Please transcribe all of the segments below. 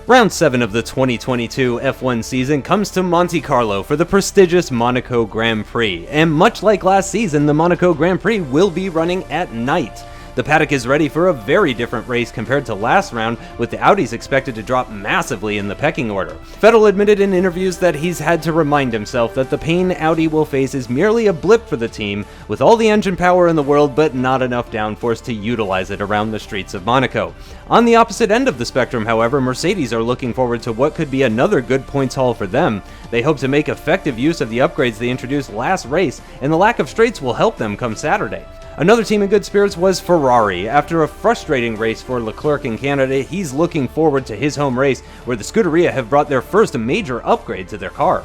Round 7 of the 2022 F1 season comes to Monte Carlo for the prestigious Monaco Grand Prix, and much like last season, the Monaco Grand Prix will be running at night. The paddock is ready for a very different race compared to last round, with the Audis expected to drop massively in the pecking order. Vettel admitted in interviews that he's had to remind himself that the pain Audi will face is merely a blip for the team, with all the engine power in the world but not enough downforce to utilize it around the streets of Monaco. On the opposite end of the spectrum, however, Mercedes are looking forward to what could be another good points haul for them. They hope to make effective use of the upgrades they introduced last race, and the lack of straights will help them come Saturday. Another team in good spirits was Ferrari. After a frustrating race for Leclerc in Canada, he's looking forward to his home race, where the Scuderia have brought their first major upgrade to their car.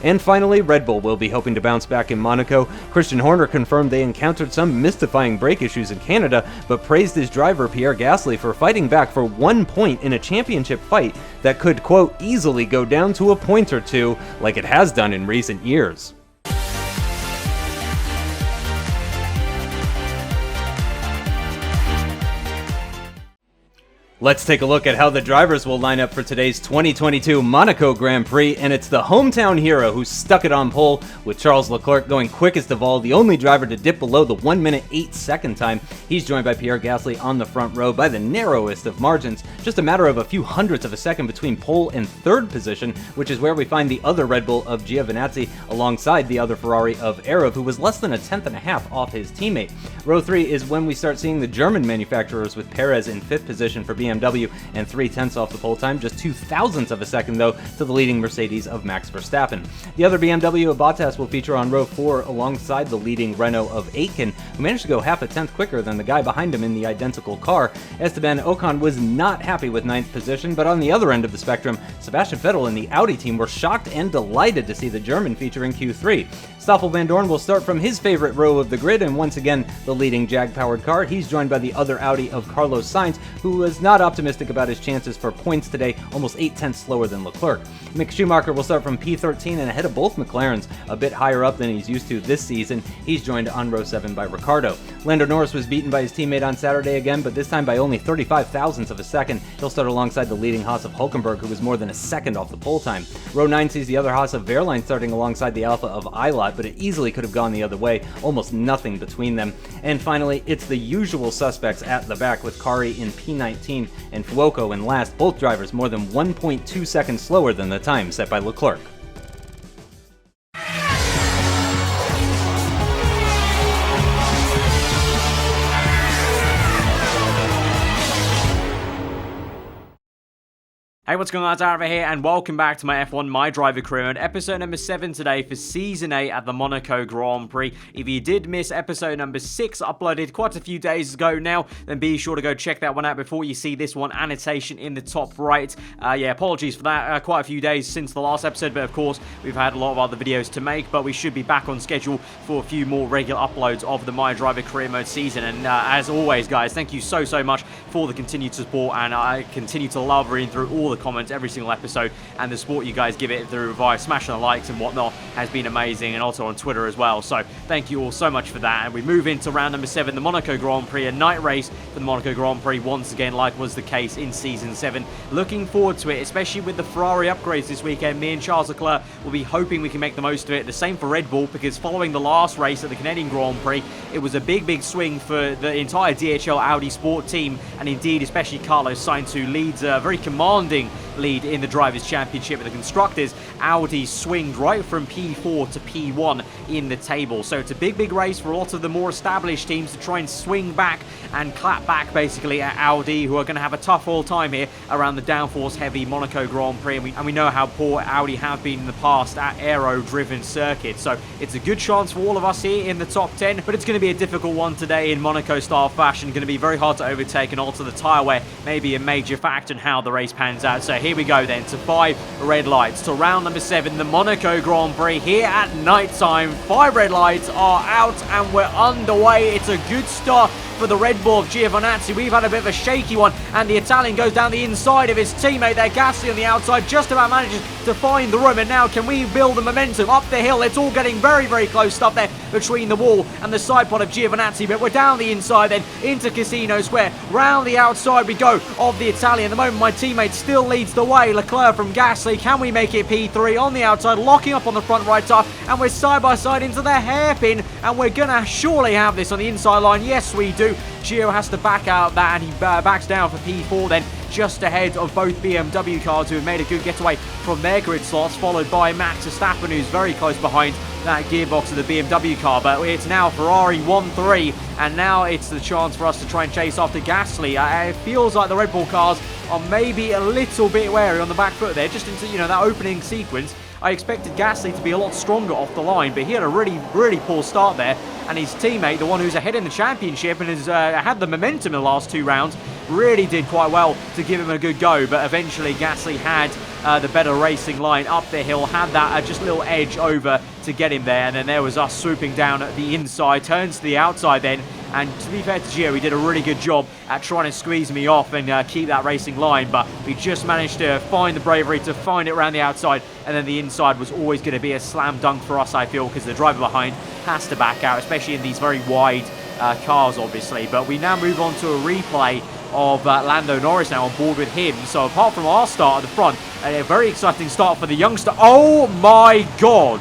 And finally, Red Bull will be hoping to bounce back in Monaco. Christian Horner confirmed they encountered some mystifying brake issues in Canada, but praised his driver Pierre Gasly for fighting back for 1 point in a championship fight that could, quote, easily go down to a point or two, like it has done in recent years. Let's take a look at how the drivers will line up for today's 2022 Monaco Grand Prix, and it's the hometown hero who stuck it on pole, with Charles Leclerc going quickest of all, the only driver to dip below the 1 minute 8 second time. He's joined by Pierre Gasly on the front row by the narrowest of margins, just a matter of a few hundredths of a second between pole and third position, which is where we find the other Red Bull of Giovinazzi alongside the other Ferrari of aarava, who was less than a tenth and a half off his teammate. Row 3 is when we start seeing the German manufacturers, with Perez in 5th position for BMW and 3/10 off the pole time, just 0.02 of a second though to the leading Mercedes of Max Verstappen. The other BMW of Bottas will feature on row 4 alongside the leading Renault of Aitken, who managed to go half a tenth quicker than the guy behind him in the identical car. Esteban Ocon was not happy with 9th position, but on the other end of the spectrum, Sebastian Vettel and the Audi team were shocked and delighted to see the German feature in Q3. Stoffel Van Dorn will start from his favorite row of the grid, and once again the leading Jag-powered car. He's joined by the other Audi of Carlos Sainz, who was not optimistic about his chances for points today, almost 8/10 slower than Leclerc. Mick Schumacher will start from P13 and ahead of both McLarens, a bit higher up than he's used to this season. He's joined on row 7 by Ricciardo. Lando Norris was beaten by his teammate on Saturday again, but this time by only 35 thousandths of a second. He'll start alongside the leading Haas of Hülkenberg, who was more than a second off the pole time. Row 9 sees the other Haas of Wehrlein starting alongside the Alpha of Eilot, but it easily could have gone the other way, almost nothing between them. And finally, it's the usual suspects at the back, with Kari in P19 and Fuoco in last, both drivers more than 1.2 seconds slower than the time set by Leclerc. Hey, what's going on? It's aarava here, and welcome back to my F1 MyDriver career mode, episode number 7 today for Season 8 at the Monaco Grand Prix. If you did miss episode number 6, uploaded quite a few days ago now, then be sure to go check that one out before you see this one, annotation in the top right. Yeah, apologies for that, quite a few days since the last episode, but of course, we've had a lot of other videos to make, but we should be back on schedule for a few more regular uploads of the MyDriver career mode season. And as always, guys, thank you so much for the continued support, and I continue to love reading through all the comments every single episode, and the support you guys give it through via smashing the likes and whatnot has been amazing, and also on Twitter as well. So thank you all so much for that. And we move into round number 7, the Monaco Grand Prix, a night race for the Monaco Grand Prix once again, like was the case in Season 7. Looking forward to it, especially with the Ferrari upgrades this weekend. Me and Charles Leclerc will be hoping we can make the most of it. The same for Red Bull, because following the last race at the Canadian Grand Prix, it was a big swing for the entire DHL Audi Sport team, and indeed especially Carlos Sainz, who leads a very commanding lead in the Drivers' Championship. With the Constructors, Audi swinged right from P4 to P1 in the table. So it's a big race for a lot of the more established teams to try and swing back and clap back basically at Audi, who are going to have a tough all time here around the downforce heavy Monaco Grand Prix. And we know how poor Audi have been in the past at aero-driven circuits. So it's a good chance for all of us here in the top 10, but it's going to be a difficult one today in Monaco style fashion. Going to be very hard to overtake, and also the tyre wear may be a major factor in how the race pans out. So here we go then to 5 red lights to round number 7, the Monaco Grand Prix here at night time. 5 red lights are out and we're underway. It's a good start for the Red Bull of Giovinazzi. We've had a bit of a shaky one, and the Italian goes down the inside of his teammate there. Gasly on the outside just about manages to find the room, and now can we build the momentum up the hill? It's all getting very, very close stuff there between the wall and the side pod of Giovinazzi, but we're down the inside then into Casino Square. Round the outside we go of the Italian. At the moment, my teammate still leads the way. Leclerc from Gasly. Can we make it P3 on the outside, locking up on the front right tire, and we're side by side into the hairpin, and we're gonna surely have this on the inside line. Yes, we do. Gio has to back out that, and he backs down for P4 then, just ahead of both BMW cars who have made a good getaway from their grid slots, followed by Max Verstappen, who's very close behind that gearbox of the BMW car. But it's now Ferrari 1-3, and now it's the chance for us to try and chase after Gasly. It feels like the Red Bull cars are maybe a little bit wary on the back foot there, just into, that opening sequence. I expected Gasly to be a lot stronger off the line, but he had a really, really poor start there. And his teammate, the one who's ahead in the championship and has had the momentum in the last 2 rounds, really did quite well to give him a good go. But eventually Gasly had the better racing line up the hill, had that just little edge over to get him there. And then there was us swooping down at the inside, turns to the outside then. And to be fair to Gio, he did a really good job at trying to squeeze me off and keep that racing line. But we just managed to find the bravery to find it around the outside. And then the inside was always going to be a slam dunk for us, I feel, because the driver behind has to back out, especially in these very wide cars, obviously. But we now move on to a replay of Lando Norris now on board with him. So apart from our start at the front, a very exciting start for the youngster. Oh my God!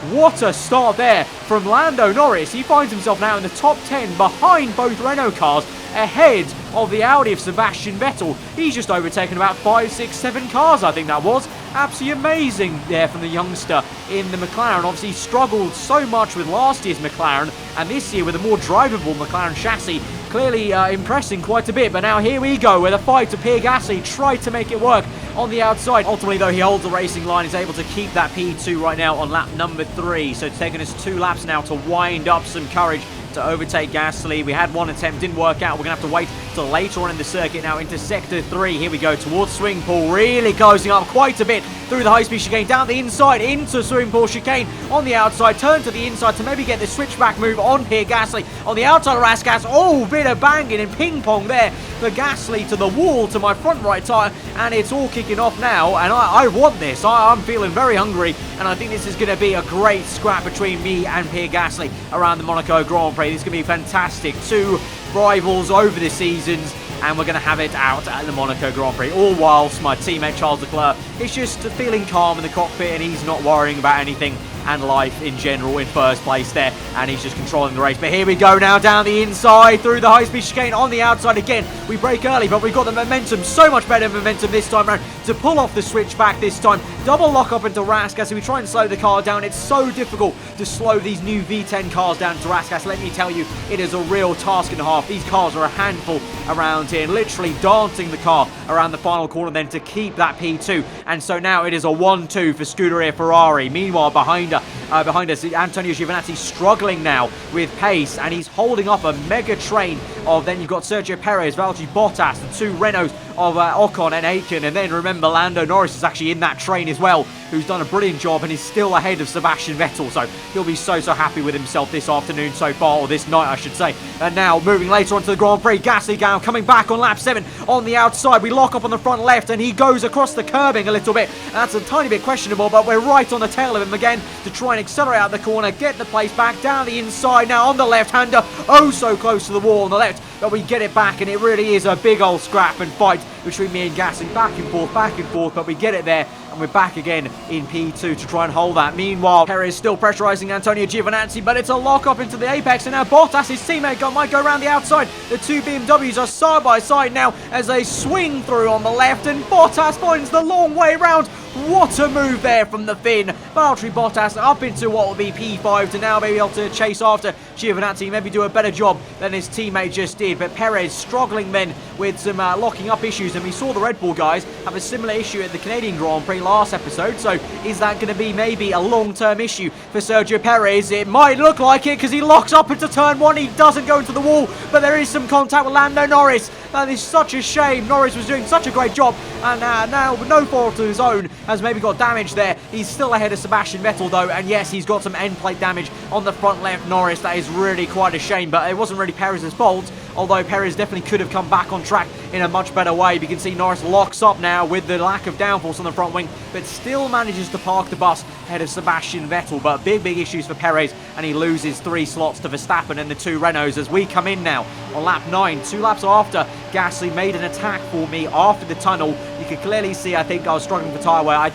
What a start there from Lando Norris. He finds himself now in the top 10 behind both Renault cars, ahead of the Audi of Sebastian Vettel. He's just overtaken about 5, 6, 7 cars, I think that was. Absolutely amazing there from the youngster in the McLaren. Obviously, he struggled so much with last year's McLaren, and this year with a more drivable McLaren chassis, clearly impressing quite a bit. But now here we go with a fight to Pierre Gasly, tried to make it work on the outside. Ultimately, though, he holds the racing line, is able to keep that P2 right now on lap number 3. So it's taken us 2 laps now to wind up some courage to overtake Gasly. We had one attempt, didn't work out. We're going to have to wait till later on in the circuit now into Sector 3. Here we go towards swimming pool, really closing up quite a bit through the high-speed chicane, down the inside into swimming pool chicane on the outside, turn to the inside to maybe get the switchback move on Pierre Gasly. On the outside of Raskas, oh, bit of banging and ping-pong there for Gasly to the wall to my front right tyre, and it's all kicking off now, and I want this. I'm feeling very hungry, and I think this is going to be a great scrap between me and Pierre Gasly around the Monaco Grand Prix. This is going to be fantastic. 2 rivals over the seasons, and we're going to have it out at the Monaco Grand Prix. All whilst my teammate Charles Leclerc is just feeling calm in the cockpit, and he's not worrying about anything and life in general in first place there, and he's just controlling the race. But here we go now down the inside through the high-speed chicane on the outside again. We break early, but we've got the momentum, so much better momentum this time around to pull off the switchback this time. Double lock up into Raskas, so we try and slow the car down. It's so difficult to slow these new V10 cars down to Raskas. Let me tell you, it is a real task and a half. These cars are a handful around here, literally dancing the car around the final corner then to keep that P2. And so now it is a 1-2 for Scuderia Ferrari. Meanwhile, behind us, Antonio Giovinazzi struggling now with pace, and he's holding up a mega train of, then you've got Sergio Perez, Valtteri Bottas, the 2 Renaults of Ocon and Aiken, and then remember Lando Norris is actually in that train as well, who's done a brilliant job and is still ahead of Sebastian Vettel, so he'll be so happy with himself this afternoon so far, or this night I should say. And now moving later on to the Grand Prix, Gasly down, coming back on lap 7 on the outside. We lock up on the front left, and he goes across the curbing a little bit. That's a tiny bit questionable, but we're right on the tail of him again to try and accelerate out the corner, get the place back down the inside now on the left-hander, oh so close to the wall on the left, but we get it back, and it really is a big old scrap and fight between me and Gasly, back and forth, but we get it there, and we're back again in P2 to try and hold that. Meanwhile, Perez still pressurising Antonio Giovinazzi, but it's a lock up into the apex, and now Bottas, his teammate, might go around the outside. The 2 BMWs are side by side now as they swing through on the left, and Bottas finds the long way round. What a move there from the Finn. Valtteri Bottas up into what will be P5 to now be able to chase after Giovinazzi, maybe do a better job than his teammate just did. But Perez struggling then with some locking up issues, and we saw the Red Bull guys have a similar issue at the Canadian Grand Prix last episode. So is that going to be maybe a long-term issue for Sergio Perez? It might look like it, because he locks up into turn 1. He doesn't go into the wall, but there is some contact with Lando Norris. That is such a shame. Norris was doing such a great job, and now with no fault of his own, has maybe got damage there. He's still ahead of Sebastian Vettel though, and yes, he's got some end plate damage on the front left, Norris. That is really quite a shame, but it wasn't really Perez's fault. although Perez definitely could have come back on track in a much better way. You can see Norris locks up now with the lack of downforce on the front wing, but still manages to park the bus ahead of Sebastian Vettel. But big issues for Perez, and he loses 3 slots to Verstappen and the 2 Renaults as we come in now on lap 9. 2 laps after Gasly made an attack for me after the tunnel. You could clearly see, I think I was struggling for tyre wear. I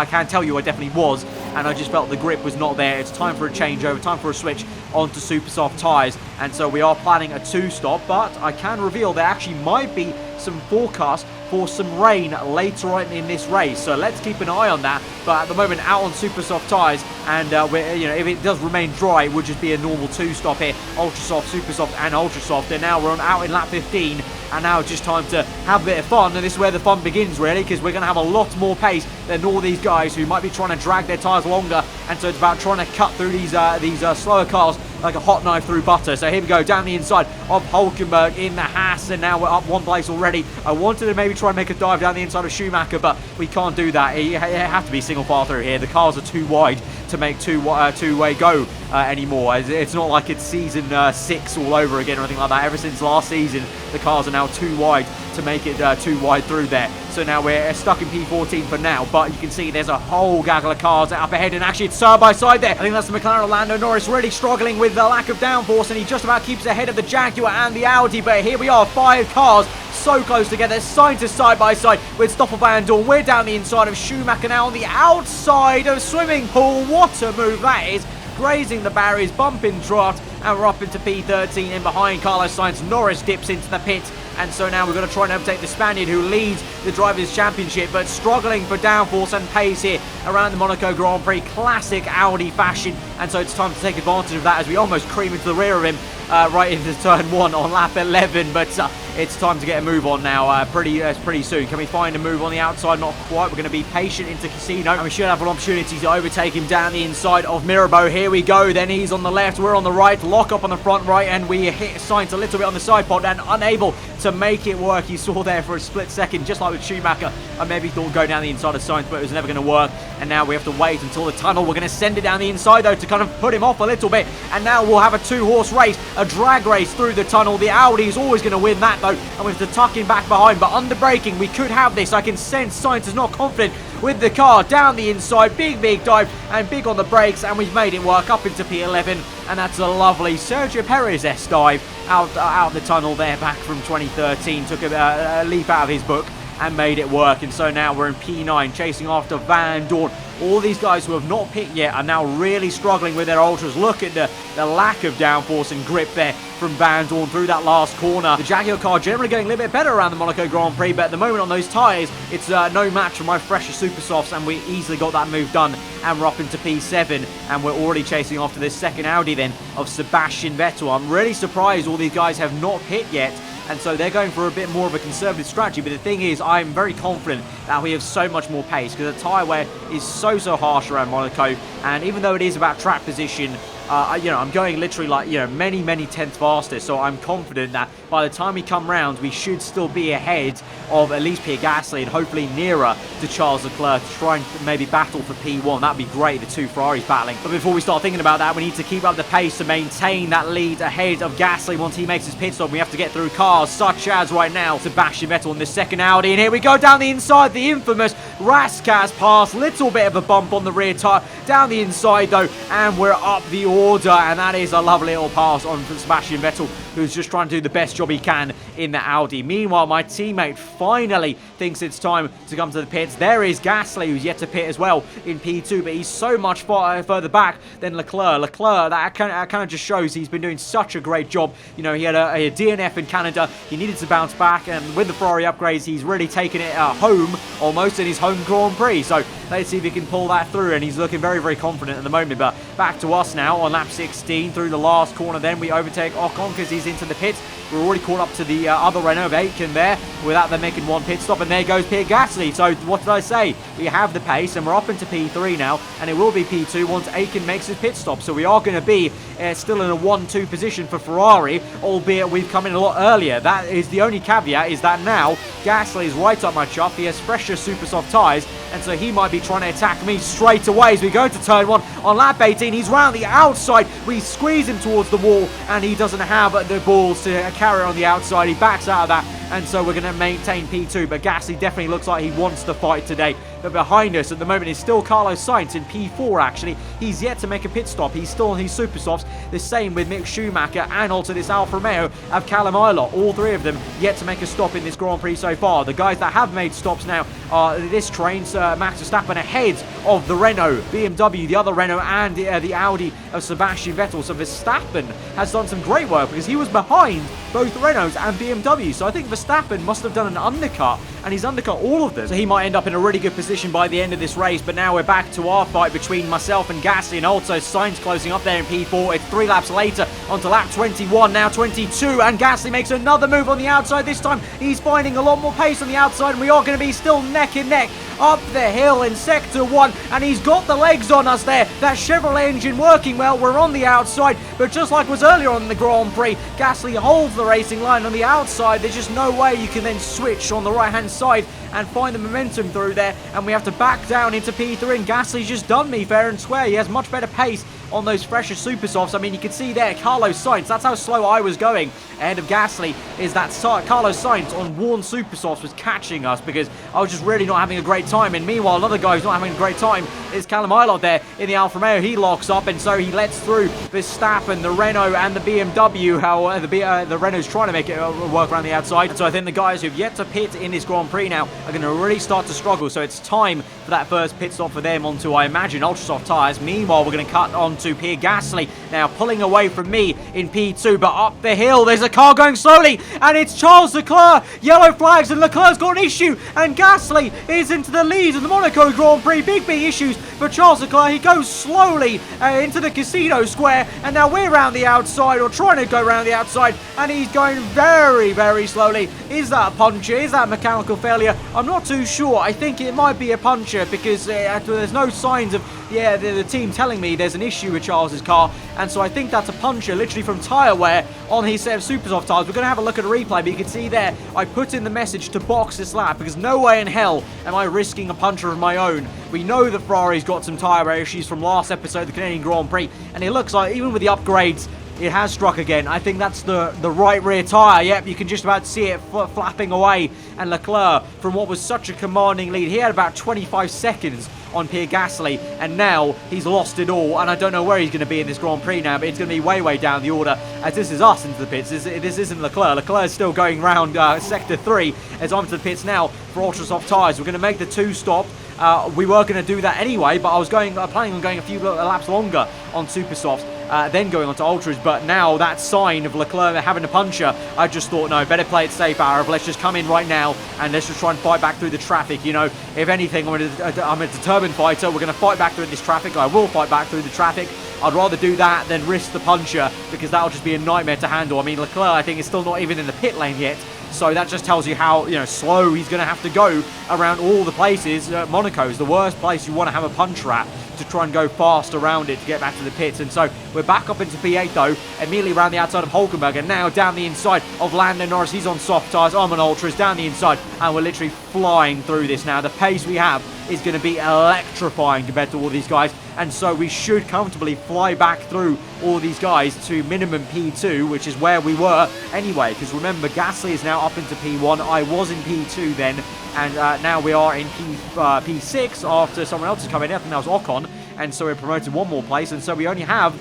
can tell you I definitely was, and I just felt the grip was not there. It's time for a changeover, time for a switch onto super soft tyres, and so we are planning a 2-stop, but I can reveal there actually might be some forecast for some rain later on in this race, so let's keep an eye on that. But at the moment, out on super soft tyres, and if it does remain dry, it would just be a normal 2-stop here, ultra soft, super soft, and ultra soft. And now we're out in lap 15, and now it's just time to have a bit of fun, and this is where the fun begins really, because we're going to have a lot more pace than all these guys who might be trying to drag their tyres longer, and so it's about trying to cut through these slower cars like a hot knife through butter. So here we go, down the inside of Hülkenberg in the Haas, and now we're up 1 place already. I wanted to maybe try and make a dive down the inside of Schumacher, but we can't do that. You have to be single file through here. The cars are too wide to make two-way go anymore. It's not like it's season 6 all over again or anything like that. Ever since last season, the cars are now too wide to make it too wide through there. So now we're stuck in P14 for now, but you can see there's a whole gaggle of cars up ahead, and actually it's side by side there. I think that's the McLaren. Lando Norris really struggling with the lack of downforce, and he just about keeps ahead of the Jaguar and the Audi, but here we are, 5 cars so close together, side by side with Stoffel Van Dorn. We're down the inside of Schumacher now on the outside of Swimming Pool. What a move that is. Grazing the barriers, bumping draft, and we're up into P13 in behind Carlos Sainz. Norris dips into the pit, and so now we're going to try and overtake the Spaniard who leads the Drivers' Championship, but struggling for downforce and pace here around the Monaco Grand Prix. Classic Audi fashion, and so it's time to take advantage of that as we almost cream into the rear of him right into turn 1 on lap 11, but it's time to get a move on now pretty soon. Can we find a move on the outside? Not quite. We're going to be patient into Casino, and we should have an opportunity to overtake him down the inside of Mirabeau. Here we go, then he's on the left, we're on the right, lock up on the front right, and we hit Sainz a little bit on the side pod and unable to make it work. You saw there for a split second, just like with Schumacher, I maybe thought go down the inside of Sainz, but it was never going to work, and now we have to wait until the tunnel. We're going to send it down the inside though to kind of put him off a little bit, and now we'll have a 2-horse race, a drag race through the tunnel. The Audi is always going to win that though, and we have to tuck him back behind, but under braking we could have this. I can sense Sainz is not confident with the car. Down the inside, big dive, and big on the brakes, and we've made it work up into P11, and that's a lovely Sergio Perez-esque dive out the tunnel there back from 2013. Took a leap out of his book and made it work, and so now we're in P9 chasing after Van Dorn. All these guys who have not picked yet are now really struggling with their ultras. Look at the lack of downforce and grip there from Van Dorn through that last corner. The Jaguar car generally going a little bit better around the Monaco Grand Prix, but at the moment on those tyres, it's no match for my fresher super softs, and we easily got that move done, and we're up into P7, and we're already chasing after this second Audi then of Sebastian Vettel. I'm really surprised all these guys have not hit yet, and so they're going for a bit more of a conservative strategy. But the thing is, I'm very confident that we have so much more pace, because the tyre wear is so harsh around Monaco, and even though it is about track position, I'm going literally like, many tenths faster, so I'm confident that by the time we come round, we should still be ahead of at least Pierre Gasly and hopefully nearer to Charles Leclerc to try and maybe battle for P1. That'd be great, the 2 Ferraris battling. But before we start thinking about that, we need to keep up the pace to maintain that lead ahead of Gasly once he makes his pit stop. We have to get through cars such as right now Sebastian Vettel in the second Audi, and here we go down the inside, the infamous Raskas pass, little bit of a bump on the rear tyre, down the inside though, and we're up the order, and that is a lovely little pass on from Sebastian Vettel, who's just trying to do the best job he can in the Audi. Meanwhile, my teammate finally thinks it's time to come to the pits. There is Gasly, who's yet to pit as well in P2, but he's so much further back than Leclerc. Leclerc, that kind of just shows he's been doing such a great job. He had a DNF in Canada. He needed to bounce back, and with the Ferrari upgrades, he's really taken it home almost in his home Grand Prix. So let's see if he can pull that through, and he's looking very confident at the moment. But back to us now on lap 16 through the last corner. Then we overtake Ocon because he's into the pits. We're already caught up to the other Renault of Aitken there without them making one pit stop, and there goes Pierre Gasly. So what did I say? We have the pace, and we're up into P3 now, and it will be P2 once Aitken makes his pit stop. So we are going to be still in a 1-2 position for Ferrari, albeit we've come in a lot earlier. That is the only caveat, is that now Gasly is right up my chuff. He has fresher super soft tyres, and so he might be trying to attack me straight away as we go to turn 1 on lap 18. He's round the outside. We squeeze him towards the wall, and he doesn't have the balls to carry on the outside. He backs out of that, and so we're going to maintain P2, but Gasly definitely looks like he wants to fight today. But behind us at the moment is still Carlos Sainz in P4, actually. He's yet to make a pit stop. He's still on his super softs. The same with Mick Schumacher and also this Alfa Romeo of Callum Ilott. All three of them yet to make a stop in this Grand Prix so far. The guys that have made stops now are this train, Max Verstappen ahead of the Renault, BMW, the other Renault, and the Audi of Sebastian Vettel. So Verstappen has done some great work because he was behind both Renaults and BMW. So I think Verstappen must have done an undercut, and he's undercut all of them. So he might end up in a really good position by the end of this race. But now we're back to our fight between myself and Gasly, and also Sainz closing up there in P4. It's 3 laps later onto lap 21, now 22, and Gasly makes another move on the outside. This time he's finding a lot more pace on the outside, and we are going to be still neck and neck up the hill in sector 1, and he's got the legs on us there. That Chevrolet engine working well. We're on the outside, but just like was earlier on in the Grand Prix, Gasly holds the racing line on the outside. There's just no way you can then switch on the right hand side and find the momentum through there, and we have to back down into P3, and Gasly's just done me fair and square. He has much better pace on those fresher super softs. I mean, you can see there Carlos Sainz, that's how slow I was going ahead of Gasly, is that Carlos Sainz on worn super softs was catching us because I was just really not having a great time. And meanwhile, another guy who's not having a great time is Callum Ilott there in the Alfa Romeo. He locks up, and so he lets through Verstappen, the Renault, and the BMW. How the Renault's trying to make it work around the outside. And so I think the guys who've yet to pit in this Grand Prix now are going to really start to struggle. So it's time for that first pit stop for them onto, I imagine, ultra soft tyres. Meanwhile, we're going to cut onto Pierre Gasly now, pulling away from me in P2, but up the hill there's a car going slowly, and it's Charles Leclerc. Yellow flags, and Leclerc's got an issue, and Gasly is into the lead in the Monaco Grand Prix. Big issues for Charles Leclerc. He goes slowly into the casino square, and now we're around the outside, or trying to go around the outside, and he's going very slowly. Is that a puncture? Is that a mechanical failure? I'm not too sure. I think it might be a puncture because there's no signs of the team telling me there's an issue with Charles's car, and so I think that's a puncture literally from tyre wear on his set of super soft tyres. We're going to have a look at a replay, but you can see there I put in the message to box this lap because no way in hell am I risking a puncture of my own. We know that Ferrari's got some tyre wear issues from last episode of the Canadian Grand Prix, and it looks like even with the upgrades it has struck again. I think that's the right rear tyre. Yep, you can just about see it flapping away. And Leclerc, from what was such a commanding lead, he had about 25 seconds on Pierre Gasly, and now he's lost it all, and I don't know where he's going to be in this Grand Prix now, but it's going to be way down the order, as this is us into the pits. This isn't Leclerc. Leclerc is still going round sector 3 as I'm to the pits now for ultra soft tyres. We're going to make the 2-stop. We were going to do that anyway, but I was planning on going a few laps longer on super softs, then going on to ultras. But now that sign of Leclerc having a puncture, I just thought, no, better play it safe, aarava. Let's just come in right now and let's just try and fight back through the traffic. You know, if anything, I'm a determined fighter. We're going to fight back through this traffic. I will fight back through the traffic. I'd rather do that than risk the puncture because that'll just be a nightmare to handle. I mean, Leclerc, I think, is still not even in the pit lane yet. So that just tells you how slow he's going to have to go around all the places. Monaco is the worst place you want to have a puncture at, to try and go fast around it to get back to the pits. And so we're back up into P8 though, immediately around the outside of Hulkenberg, and now down the inside of Lando Norris. He's on soft tyres, I'm on ultras, down the inside, and we're literally flying through this now. The pace we have is going to be electrifying compared to all these guys, and so we should comfortably fly back through all these guys to minimum P2, which is where we were anyway, because remember, Gasly is now up into P1. I was in P2 then, and now we are in P6 after someone else has come in. I think that was Ocon, and so we're promoted one more place, and so we only have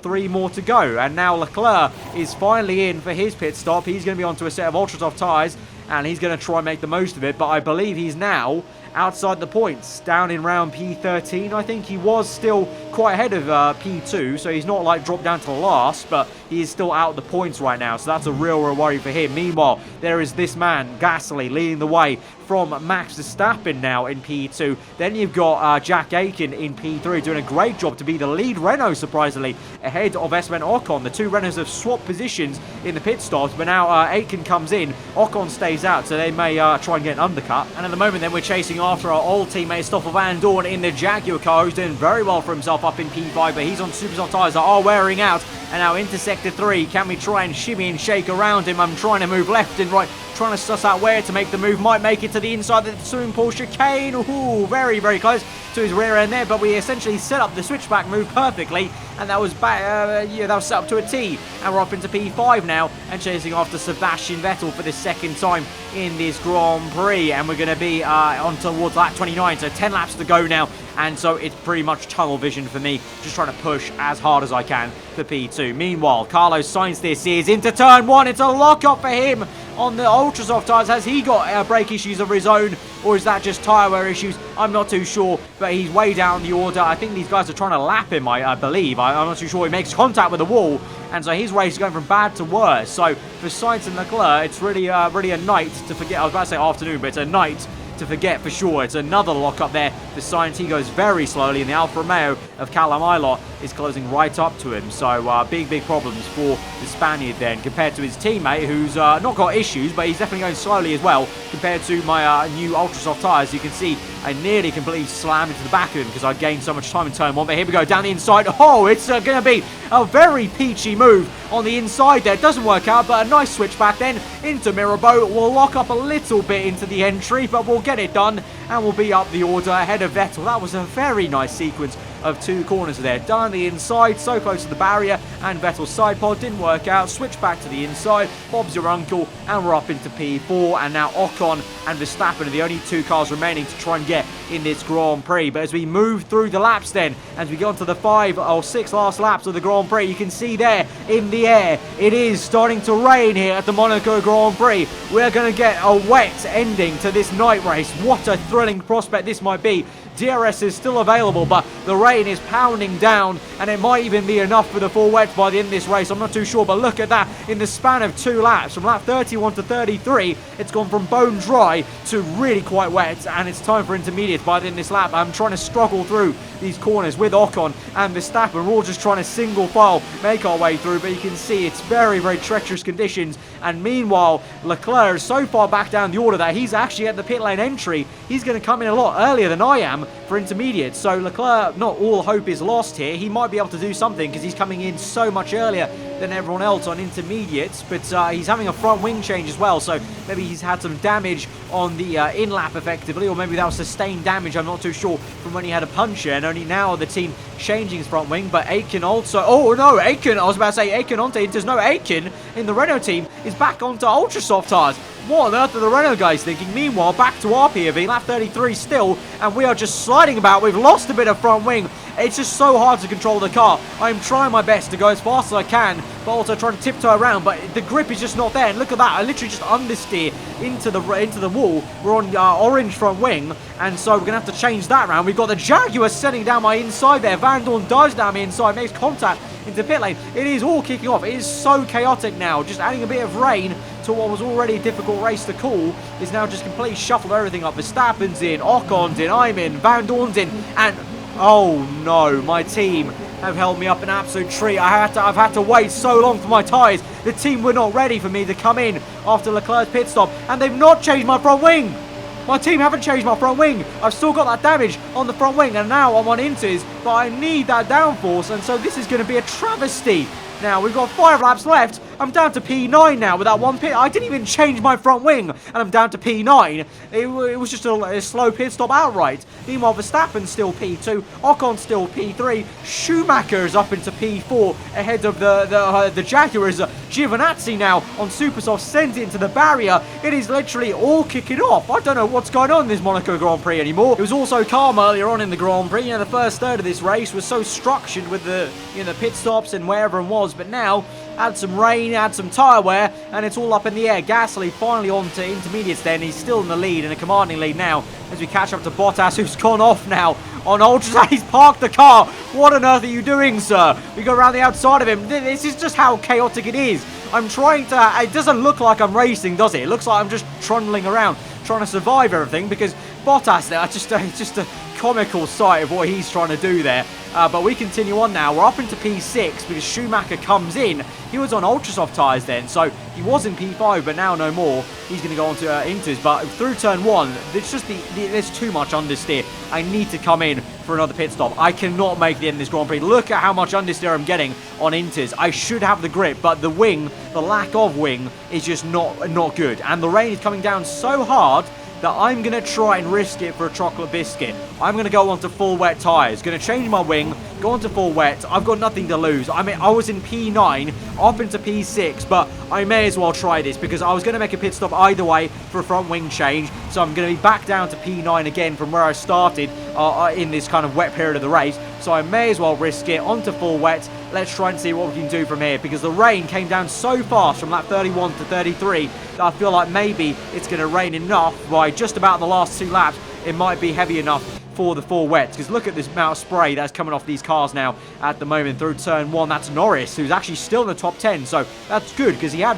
three more to go. And now Leclerc is finally in for his pit stop. He's going to be onto a set of ultra soft tyres, and he's going to try and make the most of it, but I believe he's now outside the points, down in round P13. I think he was still quite ahead of P2, so he's not like dropped down to last, but he is still out of the points right now, so that's a real worry for him. Meanwhile, there is this man, Gasly, leading the way from Max Verstappen now in P2. Then you've got Jack Aitken in P3 doing a great job to be the lead Renault, surprisingly, ahead of Esteban Ocon. The two Renaults have swapped positions in the pit stops, but now Aitken comes in, Ocon stays out, so they may try and get an undercut. And at the moment then we're chasing after our old teammate Stoffel Van Dorn in the Jaguar car, who's doing very well for himself up in P5, but he's on super soft tyres that are wearing out. And now into sector 3, can we try and shimmy and shake around him? I'm trying to move left and right trying to suss out where to make the move. Might make it to the inside of the swimming pool chicane. Ooh, very, very close to his rear end there, but we essentially set up the switchback move perfectly, and that was that was set up to a T, and we're up into P5 now, and chasing after Sebastian Vettel for the second time in this Grand Prix, and we're going to be on towards lap 29, so 10 laps to go now, and so it's pretty much tunnel vision for me, just trying to push as hard as I can for P2. Meanwhile, Carlos Sainz this is into turn 1, it's a lock-up for him on the ultra soft tyres. Has he got brake issues of his own, or is that just tyre wear issues? I'm not too sure, but he's way down the order. I think these guys are trying to lap him, I believe. I'm not too sure. He makes contact with the wall, and so his race is going from bad to worse. So for Sainz and Leclerc, it's really a night to forget. I was about to say afternoon, but it's a night to forget for sure. It's another lock up there for Sainz. He goes very slowly, and the Alfa Romeo of Callum Ilott is closing right up to him. So big problems for the Spaniard then, compared to his teammate, who's not got issues, but he's definitely going slowly as well, compared to my new ultra soft tyres. You can see I nearly completely slammed into the back of him because I gained so much time in turn 1. But here we go, down the inside. Oh, it's going to be a very peachy move on the inside there. It doesn't work out, but a nice switch back then into Mirabeau. We'll lock up a little bit into the entry, but we'll get it done, and we'll be up the order ahead of Vettel. That was a very nice sequence of 2 corners there. Down the inside, so close to the barrier, and Vettel's side pod didn't work out. Switch back to the inside, Bob's your uncle, and we're up into P4, and now Ocon and Verstappen are the only 2 cars remaining to try and get in this Grand Prix. But as we move through the laps then, as we get onto the 5 or 6 last laps of the Grand Prix, you can see there in the air, it is starting to rain here at the Monaco Grand Prix. We're going to get a wet ending to this night race. What a thrilling prospect this might be. DRS is still available, but the rain is pounding down, and it might even be enough for the full wet by the end of this race. I'm not too sure, but look at that. In the span of 2 laps, from lap 31 to 33, it's gone from bone dry to really quite wet, and it's time for intermediates by the end of this lap. I'm trying to struggle through these corners with Ocon and Verstappen. We're all just trying to single file make our way through, but you can see it's very, very treacherous conditions. And meanwhile, Leclerc is so far back down the order that he's actually at the pit lane entry. He's going to come in a lot earlier than I am for intermediate. So Leclerc, not all hope is lost here. He might be able to do something because he's coming in so much earlier than everyone else on intermediates, but he's having a front wing change as well, so maybe he's had some damage on the in-lap effectively, or maybe that was sustained damage, I'm not too sure, from when he had a puncture, and only now the team changing his front wing. But Aiken also, oh no, Aiken, I was about to say Aiken onto, there's no Aiken in the Renault team, is back onto ultra soft tyres. What on earth are the Renault guys thinking? Meanwhile, back to our POV, lap 33 still, and we are just sliding about. We've lost a bit of front wing. It's just so hard to control the car. I'm trying my best to go as fast as I can, but also trying to tiptoe around, but the grip is just not there. And look at that, I literally just understeer into the wall. We're on orange front wing, and so we're going to have to change that round. We've got the Jaguar setting down my inside there. Van Dorn dives down my inside, makes contact into pit lane. It is all kicking off. It is so chaotic now. Just adding a bit of rain to what was already a difficult race to call is now just completely shuffled everything up. Verstappen's in, Ocon's in, I'm in, Van Dorn's in, and oh no, my team have held me up an absolute treat. I've had to wait so long for my tyres. The team were not ready for me to come in after Leclerc's pit stop, and they've not changed my front wing. My team haven't changed my front wing. I've still got that damage on the front wing, and now I'm on inters, but I need that downforce, and so this is going to be a travesty. Now, we've got 5 laps left. I'm down to P9 now with that one pit. I didn't even change my front wing, and I'm down to P9. It was just a slow pit stop outright. Meanwhile, Verstappen's still P2. Ocon's still P3. Schumacher's up into P4 ahead of the Jaguars. Giovinazzi now on Supersoft sends it into the barrier. It is literally all kicking off. I don't know what's going on in this Monaco Grand Prix anymore. It was also calm earlier on in the Grand Prix. You know, the first third of this race was so structured with the pit stops and where everyone was, but now add some rain, add some tyre wear, and it's all up in the air. Gasly finally on to intermediates then. He's still in the lead, in a commanding lead now, as we catch up to Bottas, who's gone off now on ultras. He's parked the car. What on earth are you doing, sir? We go around the outside of him. This is just how chaotic it is. I'm trying to... It doesn't look like I'm racing, does it? It looks like I'm just trundling around, trying to survive everything, because Bottas there, it's just a comical sight of what he's trying to do there. But we continue on now. We're up into P6 because Schumacher comes in. He was on ultra soft tyres then, so he was in P5, but now no more. He's going to go on to Inters, but through turn 1, there's too much understeer. I need to come in for another pit stop. I cannot make the end of this Grand Prix. Look at how much understeer I'm getting on Inters. I should have the grip, but the wing, the lack of wing, is just not good. And the rain is coming down so hard that I'm going to try and risk it for a chocolate biscuit. I'm going to go onto full wet tyres. Going to change my wing, go onto full wet. I've got nothing to lose. I mean, I was in P9, up into P6, but I may as well try this because I was going to make a pit stop either way for a front wing change. So I'm going to be back down to P9 again from where I started in this kind of wet period of the race. So I may as well risk it onto full wet. Let's try and see what we can do from here because the rain came down so fast from lap 31 to 33 that I feel like maybe it's going to rain enough by just about the last 2 laps. It might be heavy enough for the full wet because look at this amount of spray that's coming off these cars now at the moment through turn 1. That's Norris, who's actually still in the top 10, so that's good because he had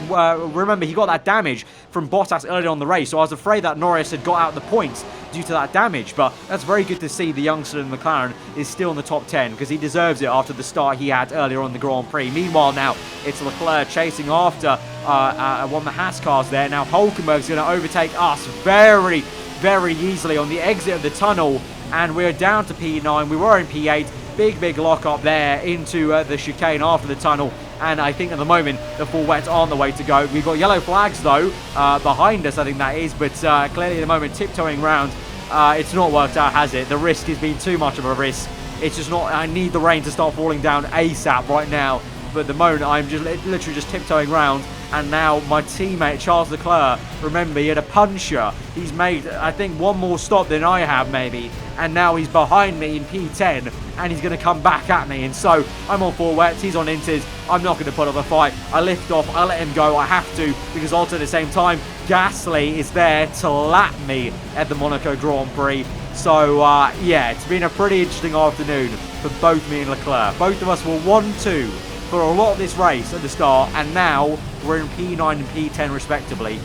remember, he got that damage from Bottas earlier on the race, so I was afraid that Norris had got out the points due to that damage, but that's very good to see the youngster in McLaren is still in the top 10 because he deserves it after the start he had earlier on the Grand Prix. Meanwhile now it's Leclerc chasing after one of the Haas cars there. Now Hulkenberg's going to overtake us very easily on the exit of the tunnel, and we're down to P9. We were in P8. Big lock up there into the chicane after the tunnel, and I think at the moment the full wets are on the way to go. We've got yellow flags though behind us, I think that is, but clearly at the moment tiptoeing around. It's not worked out, has it? The risk has been too much of a risk. It's just not. I need the rain to start falling down ASAP right now, but at the moment I'm just literally just tiptoeing around. And now my teammate Charles Leclerc, remember, he had a puncher. He's made, I think, one more stop than I have maybe. And now he's behind me in P10 and he's going to come back at me. And so I'm on full wets, he's on Inters. I'm not going to put up a fight. I lift off, I let him go. I have to because also at the same time, Gasly is there to lap me at the Monaco Grand Prix. So, yeah, it's been a pretty interesting afternoon for both me and Leclerc. Both of us were 1-2 for a lot of this race at the start, and now we're in P9 and P10 respectively.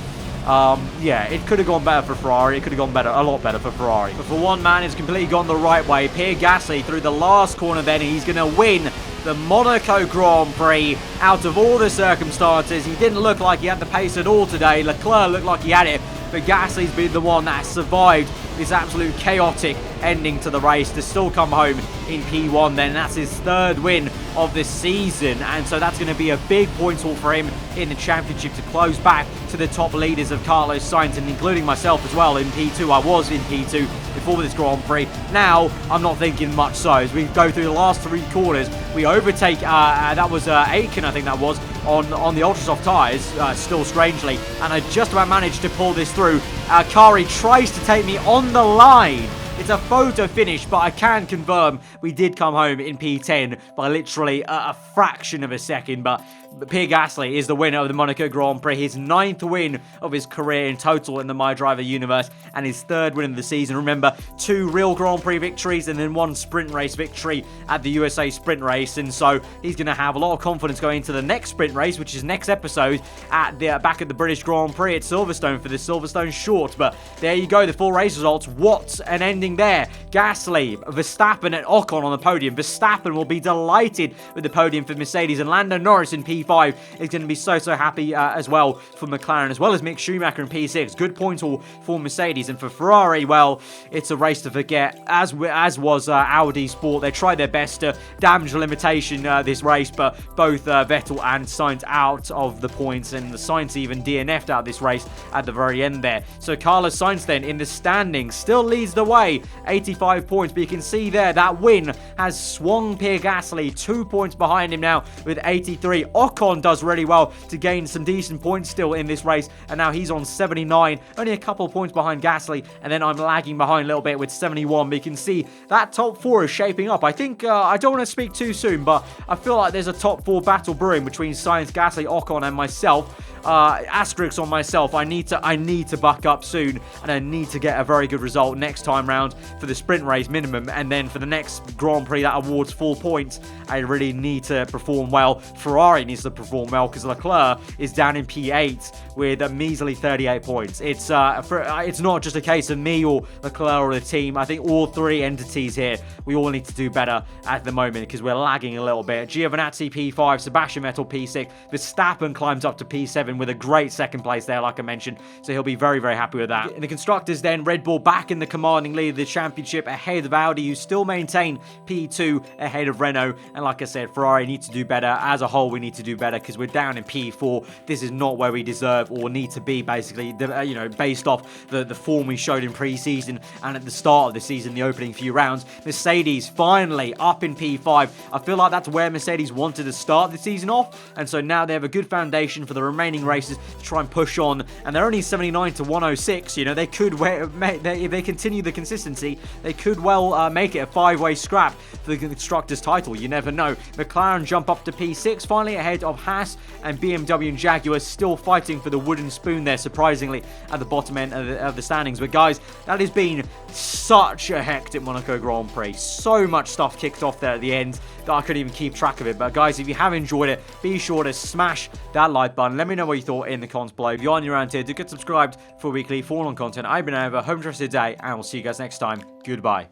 Yeah, it could have gone better for Ferrari. It could have gone a lot better for Ferrari. But for one man, it's completely gone the right way. Pierre Gasly through the last corner then. He's going to win the Monaco Grand Prix out of all the circumstances. He didn't look like he had the pace at all today. Leclerc looked like he had it, but Gasly's been the one that survived this absolute chaotic ending to the race to still come home in P1 then. That's his 3rd win of the season, and so that's going to be a big points haul for him in the championship to close back to the top leaders of Carlos Sainz, and including myself as well in P2. I was in P2 before this Grand Prix. Now I'm not thinking much so. As we go through the last 3 corners, we overtake that was Aiken, I think that was, on the ultra soft tyres, still strangely, and I just about managed to pull this through. Kari tries to take me on the line. It's a photo finish, but I can confirm we did come home in P10 by literally a fraction of a second. But Pierre Gasly is the winner of the Monaco Grand Prix, his 9th win of his career in total in the MyDriver universe, and his 3rd win of the season. Remember, 2 real Grand Prix victories and then 1 sprint race victory at the USA sprint race, and so he's going to have a lot of confidence going into the next sprint race, which is next episode at the back at the British Grand Prix at Silverstone for the Silverstone short. But there you go, the full race results. What an ending there. Gasly, Verstappen and Ocon on the podium. Verstappen will be delighted with the podium for Mercedes, and Lando Norris in P5 is going to be so happy as well for McLaren, as well as Mick Schumacher in P6. Good point all for Mercedes, and for Ferrari, well, it's a race to forget, as was Audi Sport. They tried their best to damage the limitation this race, but both Vettel and Sainz out of the points, and the Sainz even DNF'd out this race at the very end there. So Carlos Sainz then in the standings still leads the way, 85 points, but you can see there that win has swung Pierre Gasly 2 points behind him now with 83. Ocon does really well to gain some decent points still in this race, and now he's on 79, only a couple of points behind Gasly, and then I'm lagging behind a little bit with 71, but you can see that top 4 is shaping up. I think, I don't want to speak too soon, but I feel like there's a top 4 battle brewing between Sainz, Gasly, Ocon, and myself. Asterisks on myself. I need to buck up soon, and I need to get a very good result next time round round for the sprint race minimum, and then for the next Grand Prix that awards 4 points, I really need to perform well. Ferrari needs to perform well because Leclerc is down in P8 with a measly 38 points. It's not just a case of me or Leclerc or the team. I think all three entities here, we all need to do better at the moment because we're lagging a little bit. Giovinazzi P5, Sebastian Vettel P6, Verstappen climbs up to P7 with a great second place there, like I mentioned, so he'll be very, very happy with that. In the Constructors then, Red Bull back in the commanding lead of the championship ahead of Audi, who still maintain P2 ahead of Renault, and like I said, Ferrari needs to do better. As a whole, we need to do better because we're down in P4. This is not where we deserve or need to be, basically, based off the form we showed in pre-season and at the start of the season, the opening few rounds. Mercedes finally up in P5. I feel like that's where Mercedes wanted to start the season off, and so now they have a good foundation for the remaining races to try and push on, and they're only 79 to 106. They could, if they continue the consistency, they could well make it a 5-way scrap for the Constructors title. You never know. McLaren jump up to P6, finally ahead of Haas, and BMW and Jaguar still fighting for the wooden spoon there, surprisingly, at the bottom end of the standings. But guys, that has been such a hectic Monaco Grand Prix. So much stuff kicked off there at the end that I couldn't even keep track of it. But guys, if you have enjoyed it, be sure to smash that like button. Let me know what you thought in the comments below. If you are new around here, do get subscribed for weekly F1 content. I've been over. Hope you enjoyed today, and we'll see you guys next time. Goodbye.